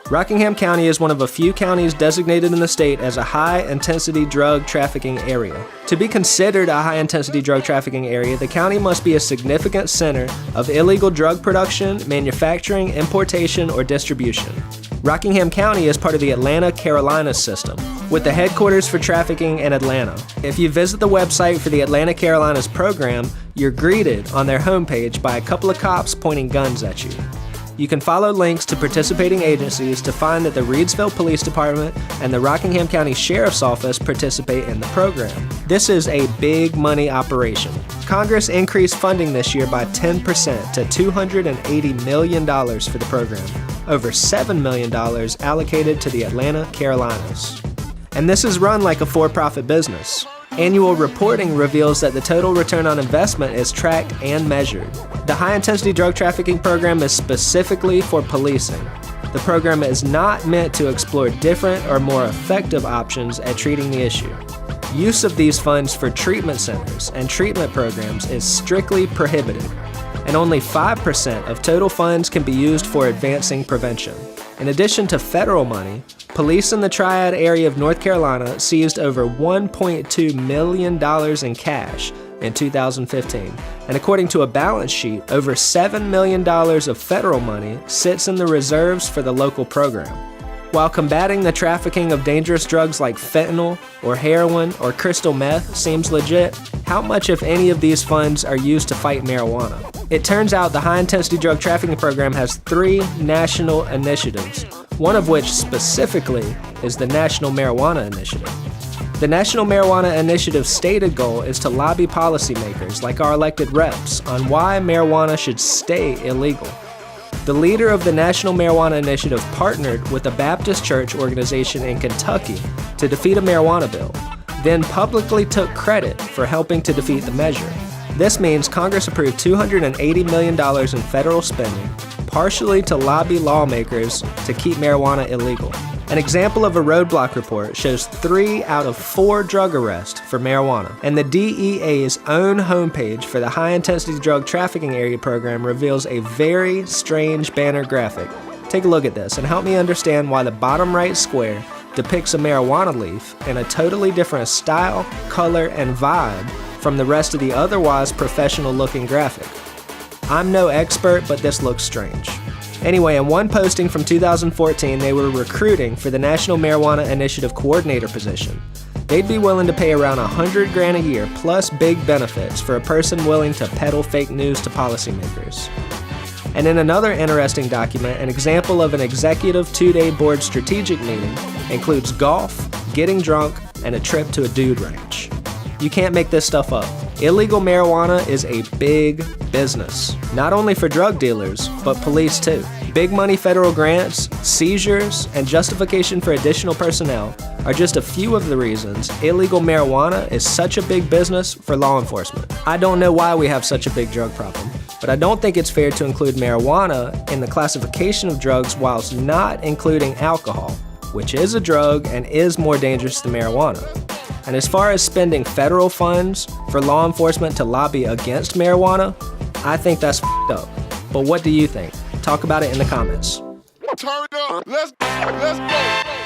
Rockingham County is one of a few counties designated in the state as a high-intensity drug trafficking area. To be considered a high-intensity drug trafficking area, the county must be a significant center of illegal drug production, manufacturing, importation, or distribution. Rockingham County is part of the Atlanta, Carolinas system, with the headquarters for trafficking in Atlanta. If you visit the website for the Atlanta, Carolinas program, you're greeted on their homepage by a couple of cops pointing guns at you. You can follow links to participating agencies to find that the Reidsville Police Department and the Rockingham County Sheriff's Office participate in the program. This is a big money operation. Congress increased funding this year by 10% to $280 million for the program, over $7 million allocated to the Atlanta, Carolinas. And this is run like a for-profit business. Annual reporting reveals that the total return on investment is tracked and measured. The high-intensity drug trafficking program is specifically for policing. The program is not meant to explore different or more effective options at treating the issue. Use of these funds for treatment centers and treatment programs is strictly prohibited, and only 5% of total funds can be used for advancing prevention. In addition to federal money, police in the Triad area of North Carolina seized over $1.2 million in cash in 2015. And according to a balance sheet, over $7 million of federal money sits in the reserves for the local program. While combating the trafficking of dangerous drugs like fentanyl or heroin or crystal meth seems legit, how much, if any, of these funds are used to fight marijuana? It turns out the high-intensity drug trafficking program has 3 national initiatives, one of which specifically is the National Marijuana Initiative. The National Marijuana Initiative's stated goal is to lobby policymakers like our elected reps on why marijuana should stay illegal. The leader of the National Marijuana Initiative partnered with a Baptist church organization in Kentucky to defeat a marijuana bill, then publicly took credit for helping to defeat the measure. This means Congress approved $280 million in federal spending, partially to lobby lawmakers to keep marijuana illegal. An example of a roadblock report shows 3 out of 4 drug arrests for marijuana, and the DEA's own homepage for the high-intensity drug trafficking area program reveals a very strange banner graphic. Take a look at this and help me understand why the bottom right square depicts a marijuana leaf in a totally different style, color, and vibe from the rest of the otherwise professional-looking graphic. I'm no expert, but this looks strange. Anyway, in one posting from 2014, they were recruiting for the National Marijuana Initiative coordinator position. They'd be willing to pay around $100,000 a year plus big benefits for a person willing to peddle fake news to policymakers. And in another interesting document, an example of an executive 2-day board strategic meeting includes golf, getting drunk, and a trip to a dude ranch. You can't make this stuff up. Illegal marijuana is a big business, not only for drug dealers, but police too. Big money federal grants, seizures, and justification for additional personnel are just a few of the reasons illegal marijuana is such a big business for law enforcement. I don't know why we have such a big drug problem, but I don't think it's fair to include marijuana in the classification of drugs whilst not including alcohol, which is a drug and is more dangerous than marijuana. And as far as spending federal funds for law enforcement to lobby against marijuana, I think that's f***ed up. But what do you think? Talk about it in the comments. Turn it up. Let's go.